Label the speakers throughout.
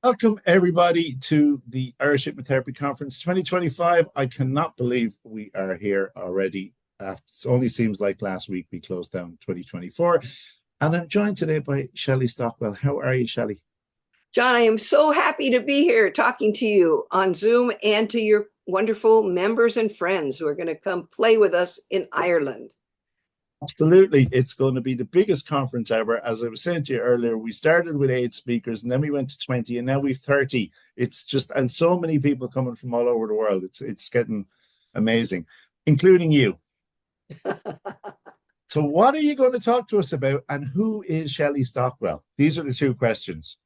Speaker 1: Welcome, everybody, to the Irish Hypnotherapy Conference 2025. I cannot believe we are here already. It only seems like last week we closed down 2024. And I'm joined today by Shelly Stockwell. How are you, Shelly?
Speaker 2: John, I am so happy to be here talking to you on Zoom and to your wonderful members and friends who are going to come play with us in Ireland.
Speaker 1: Absolutely. It's going to be the biggest conference ever. As I was saying to you earlier, we started with 8 speakers and then we went to 20 and now we've 30. It's just, and so many people coming from all over the world. It's getting amazing, including you. So, what are you going to talk to us about, and who is Shelley Stockwell? These are the two questions.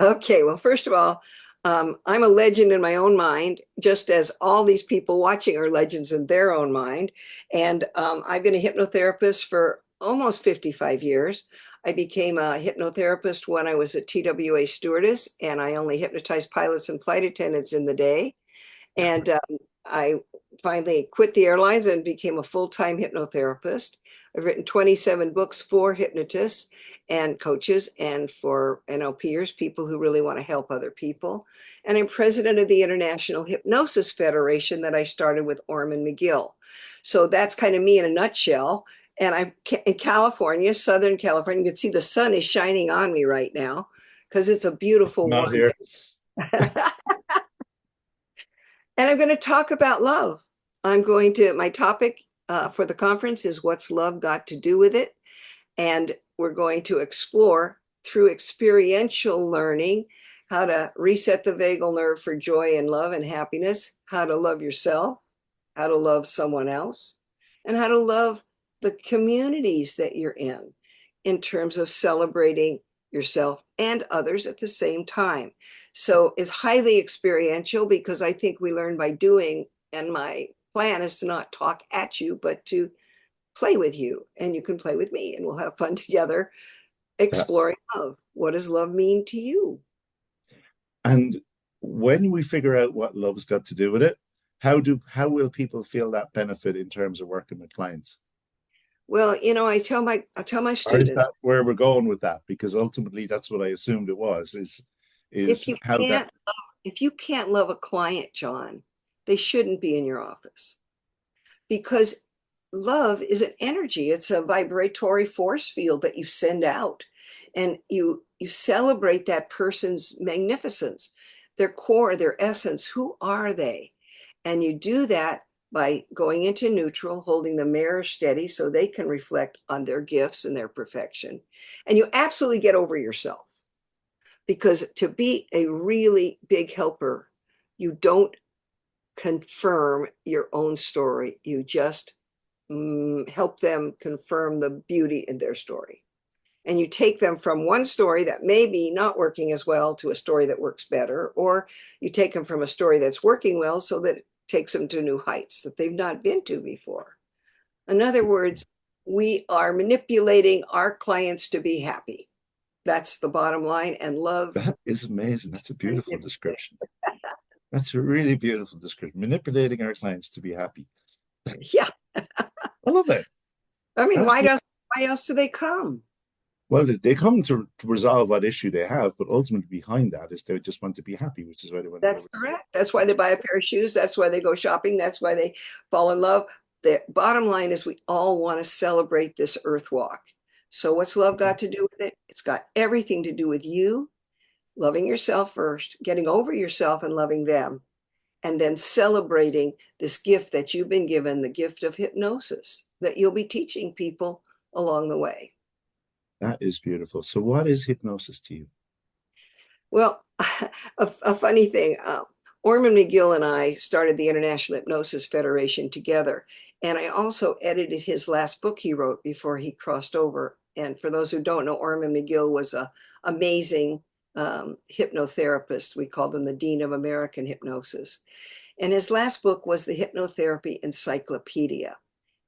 Speaker 2: Okay, well, first of all, I'm a legend in my own mind, just as all these people watching are legends in their own mind. And I've been a hypnotherapist for almost 55 years. I became a hypnotherapist when I was a TWA stewardess, and I only hypnotized pilots and flight attendants in the day. And I finally quit the airlines and became a full-time hypnotherapist. I've written 27 books for hypnotists and coaches and for NLPers, people who really want to help other people. And I'm president of the International Hypnosis Federation that I started with Orman McGill. So that's kind of me in a nutshell. And I'm in California, Southern California. You can see the sun is shining on me right now because it's a beautiful
Speaker 1: Not
Speaker 2: warm
Speaker 1: here.
Speaker 2: day. And I'm going to talk about love. My topic for the conference is what's love got to do with it? And we're going to explore through experiential learning how to reset the vagal nerve for joy and love and happiness, how to love yourself, how to love someone else, and how to love the communities that you're in terms of celebrating yourself and others at the same time. So it's highly experiential because I think we learn by doing. And my plan is to not talk at you, but to play with you. And you can play with me and we'll have fun together
Speaker 1: Yeah.
Speaker 2: exploring love. What does love mean to you?
Speaker 1: And when we figure out what love's got to do with it, how will people feel that benefit in terms of working with clients?
Speaker 2: Well, I tell my
Speaker 1: Or is
Speaker 2: students,
Speaker 1: that where we're going with that? Because ultimately that's what I assumed it was, is
Speaker 2: if you
Speaker 1: how that
Speaker 2: can't if you can't love a client, John, they shouldn't be in your office because love is an energy. It's a vibratory force field that you send out, and you celebrate that person's magnificence, their core, their essence. Who are they? And you do that by going into neutral, holding the mirror steady so they can reflect on their gifts and their perfection. And you absolutely get over yourself because to be a really big helper, you don't confirm your own story. You just help them confirm the beauty in their story. And you take them from one story that may be not working as well to a story that works better, or you take them from a story that's working well so that it takes them to new heights that they've not been to before. In other words, we are manipulating our clients to be happy. That's the bottom line. And love
Speaker 1: that is amazing. That's a
Speaker 2: is a
Speaker 1: beautiful
Speaker 2: different thing.
Speaker 1: description. That's a really beautiful description. Manipulating our clients to be happy.
Speaker 2: Yeah.
Speaker 1: I love it.
Speaker 2: I mean,
Speaker 1: Absolutely.
Speaker 2: why else do they come?
Speaker 1: Well, they come to resolve what issue they have, but ultimately behind that is they just want to be happy, which is why they want to go.
Speaker 2: That's correct. That's why they buy a pair of shoes. That's why they go shopping. That's why they fall in love. The bottom line is we all want to celebrate this earth walk. So what's love got to do with it? It's got everything to do with you loving yourself first, getting over yourself and loving them, and then celebrating this gift that you've been given, the gift of hypnosis that you'll be teaching people along the way.
Speaker 1: That is beautiful. So, what is hypnosis to you?
Speaker 2: Well, a funny thing, Orman McGill and I started the International Hypnosis Federation together. And I also edited his last book he wrote before he crossed over. And for those who don't know, Orman McGill was an amazing hypnotherapist. We called him the Dean of American Hypnosis. And his last book was the Hypnotherapy Encyclopedia,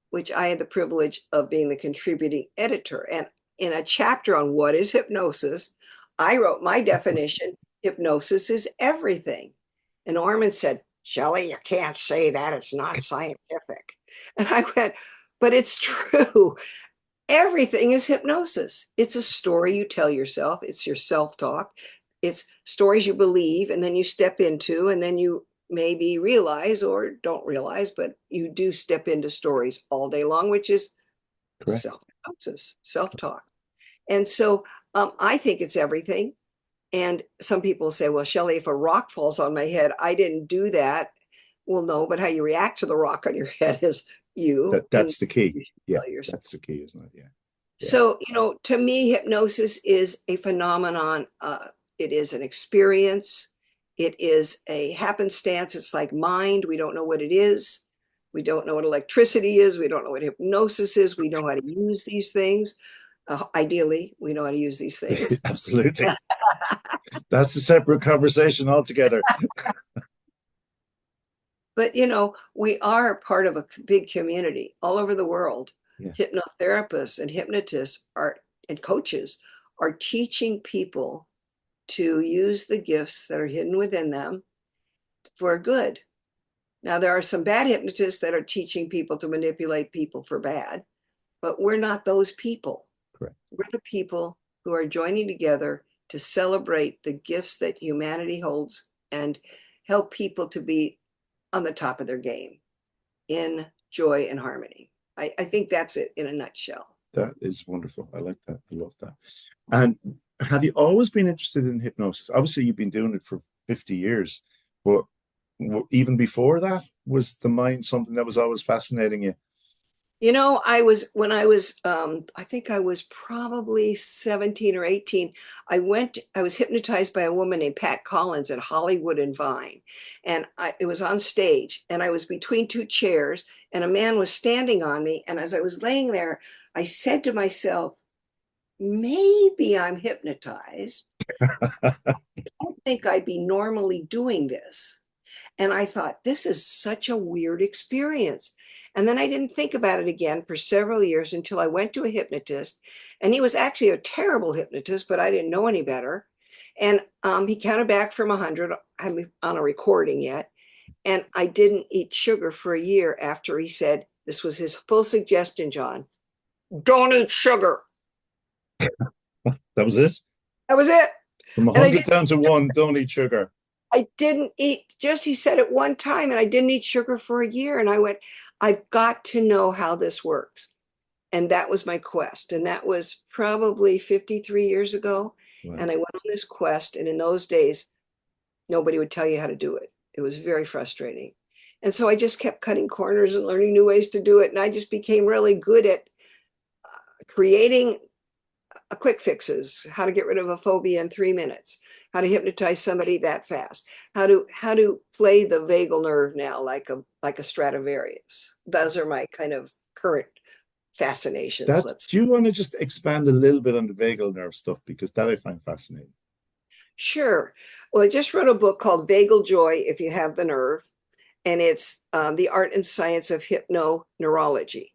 Speaker 2: which I had the privilege of being the contributing editor. And in a chapter on what is hypnosis, I wrote my definition: hypnosis is everything. And Orman said, Shelley, you can't say that. It's not scientific. And I went, but it's true. Everything is hypnosis. It's a story you tell yourself, it's your self talk. It's stories you believe, and then you step into, and then you maybe realize or don't realize, but you do step into stories all day long, which is
Speaker 1: Correct.
Speaker 2: self-hypnosis, self-talk. And so I think it's everything. And some people say, well, Shelly, if a rock falls on my head, I didn't do that. Well, no, but how you react to the rock on your head is you, and
Speaker 1: That's the key.
Speaker 2: you should
Speaker 1: Yeah,
Speaker 2: tell yourself.
Speaker 1: that's the key, isn't it? Yeah. Yeah.
Speaker 2: So, to me, hypnosis is a phenomenon. It is an experience. It is a happenstance. It's like mind. We don't know what it is. We don't know what electricity is. We don't know what hypnosis is. We know how to use these things. Ideally, we know how to use these things.
Speaker 1: Absolutely. That's a separate conversation altogether.
Speaker 2: But, we are part of a big community all over the world.
Speaker 1: Yeah.
Speaker 2: Hypnotherapists and hypnotists and coaches are teaching people to use the gifts that are hidden within them for good. Now, there are some bad hypnotists that are teaching people to manipulate people for bad, but we're not those people.
Speaker 1: Correct.
Speaker 2: We're the people who are joining together to celebrate the gifts that humanity holds and help people to be on the top of their game in joy and harmony. I think that's it in a nutshell.
Speaker 1: That is wonderful. I like that. I love that. And have you always been interested in hypnosis? Obviously, you've been doing it for 50 years, but even before that, was the mind something that was always fascinating you?
Speaker 2: When I was, I think I was probably 17 or 18. I was hypnotized by a woman named Pat Collins at Hollywood and Vine. And it was on stage, and I was between two chairs, and a man was standing on me. And as I was laying there, I said to myself, maybe I'm hypnotized. I don't think I'd be normally doing this. And I thought, this is such a weird experience. And then I didn't think about it again for several years until I went to a hypnotist. And he was actually a terrible hypnotist, but I didn't know any better. And he counted back from 100. I'm on a recording yet. And I didn't eat sugar for a year after he said, this was his full suggestion, John, don't eat sugar.
Speaker 1: That was it?
Speaker 2: That was it.
Speaker 1: From
Speaker 2: And
Speaker 1: 100 down to one, don't eat sugar.
Speaker 2: I didn't eat, just he said it one time, and I didn't eat sugar for a year. And I went, I've got to know how this works. And that was my quest. And that was probably 53 years ago.
Speaker 1: Wow.
Speaker 2: And I went on this quest. And in those days, nobody would tell you how to do it. It was very frustrating. And so I just kept cutting corners and learning new ways to do it. And I just became really good at creating quick fixes, how to get rid of a phobia in 3 minutes, how to hypnotize somebody that fast, how to play the vagal nerve now like a Stradivarius. Those are my kind of current fascinations.
Speaker 1: Do you want to just expand a little bit on the vagal nerve stuff? Because that I find fascinating.
Speaker 2: Sure. Well, I just wrote a book called Vagal Joy, If You Have the Nerve, and it's the art and science of hypnoneurology.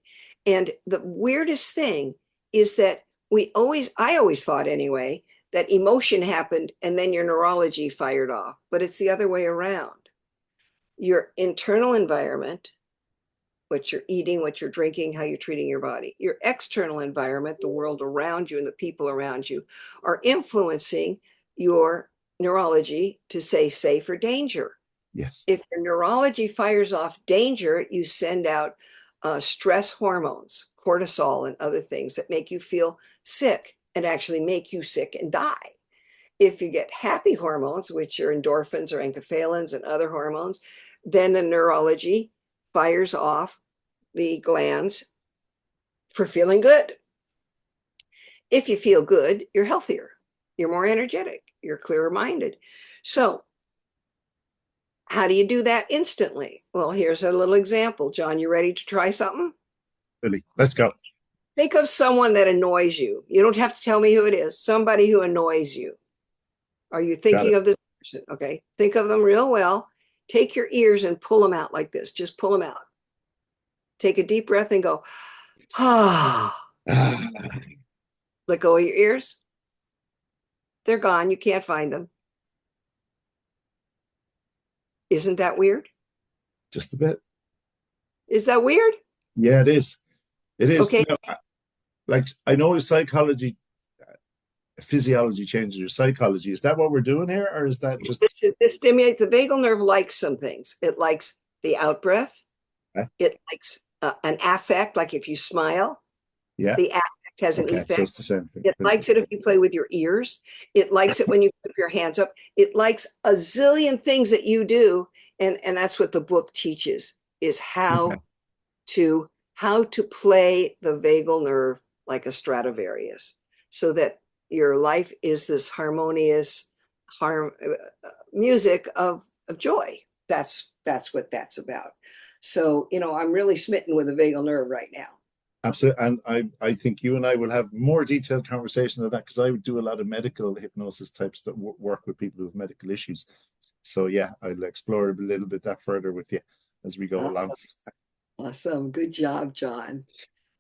Speaker 2: And the weirdest thing is that I always thought anyway, that emotion happened and then your neurology fired off, but it's the other way around. Your internal environment, what you're eating, what you're drinking, how you're treating your body, your external environment, the world around you and the people around you, are influencing your neurology to say safe or danger.
Speaker 1: Yes.
Speaker 2: If your neurology fires off danger, you send out stress hormones, cortisol and other things that make you feel sick and actually make you sick and die. If you get happy hormones, which are endorphins or enkephalins and other hormones, then the neurology fires off the glands for feeling good. If you feel good, you're healthier, you're more energetic, you're clearer minded. So how do you do that instantly? Well, here's a little example. John, you ready to try something?
Speaker 1: Really? Let's go.
Speaker 2: Think of someone that annoys you. You don't have to tell me who it is. Somebody who annoys you. Are you thinking of this person? Okay. Think of them real well. Take your ears and pull them out like this. Just pull them out. Take a deep breath and go, ah. Let go of your ears. They're gone. You can't find them. Isn't that weird?
Speaker 1: Just a bit.
Speaker 2: Is that weird?
Speaker 1: Yeah, it is. It is.
Speaker 2: Okay.
Speaker 1: Like I know psychology physiology changes your psychology. Is that what we're doing here, or is that just
Speaker 2: This stimulates the vagal nerve, likes some things. It likes the out breath.
Speaker 1: eh?
Speaker 2: It likes an affect, like if you smile,
Speaker 1: Yeah.
Speaker 2: the affect has an
Speaker 1: Okay, so
Speaker 2: effect.
Speaker 1: it's the same thing.
Speaker 2: It likes it if you play with your ears. It likes it when you put your hands up. It likes a zillion things that you do. And that's what the book teaches, is
Speaker 1: Okay.
Speaker 2: how to play the vagal nerve like a Stradivarius, so that your life is this harmonious music of joy. That's what that's about. So, I'm really smitten with the vagal nerve right now.
Speaker 1: Absolutely. And I think you and I will have more detailed conversations of that, because I would do a lot of medical hypnosis types that work with people who have medical issues. So yeah, I'll explore a little bit that further with you as we go along.
Speaker 2: Awesome. Awesome. Good job, John.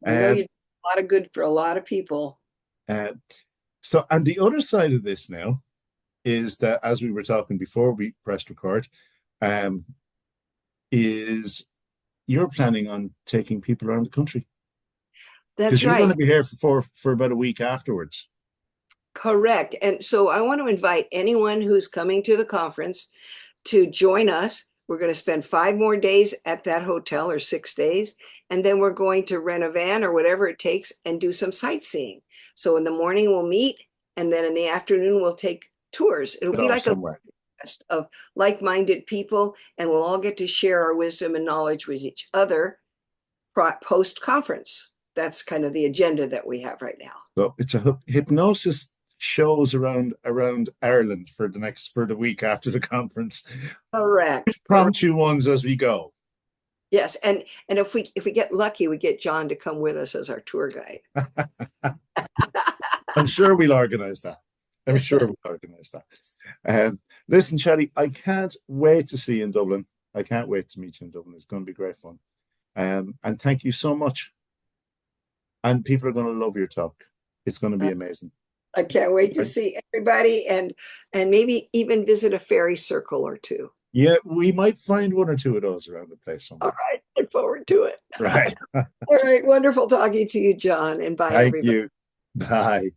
Speaker 2: You know,
Speaker 1: Um,
Speaker 2: you do a lot of good for a lot of people.
Speaker 1: uh, so, and the other side of this now is that, as we were talking before we pressed record, um, is you're planning on taking people around the country, because
Speaker 2: That's
Speaker 1: you're going
Speaker 2: right.
Speaker 1: to be here for about a week afterwards.
Speaker 2: Correct. And so I want to invite anyone who's coming to the conference to join us. We're going to spend 5 more days at that hotel, or 6 days. And then we're going to rent a van or whatever it takes and do some sightseeing. So in the morning we'll meet, and then in the afternoon we'll take tours. It'll be
Speaker 1: Or
Speaker 2: like a
Speaker 1: somewhere.
Speaker 2: fest of like-minded people, and we'll all get to share our wisdom and knowledge with each other post-conference. That's kind of the agenda that we have right now.
Speaker 1: So it's a hypnosis shows around Ireland for the week after the conference.
Speaker 2: Correct. Correct.
Speaker 1: Prompt you ones as we go.
Speaker 2: Yes, and if we get lucky, we get John to come with us as our tour guide.
Speaker 1: I'm sure we'll organize that. I'm sure we'll organize that. Listen, Shelly, I can't wait to see you in Dublin. I can't wait to meet you in Dublin. It's going to be great fun. And thank you so much. And people are going to love your talk. It's going to be amazing.
Speaker 2: I can't wait to
Speaker 1: Right?
Speaker 2: see everybody, and maybe even visit a fairy circle or two.
Speaker 1: Yeah, we might find one or two of those around the place
Speaker 2: All
Speaker 1: somewhere.
Speaker 2: right, look forward to it.
Speaker 1: Right.
Speaker 2: All right, wonderful talking to you, John, and bye,
Speaker 1: Thank
Speaker 2: everybody.
Speaker 1: you. Bye.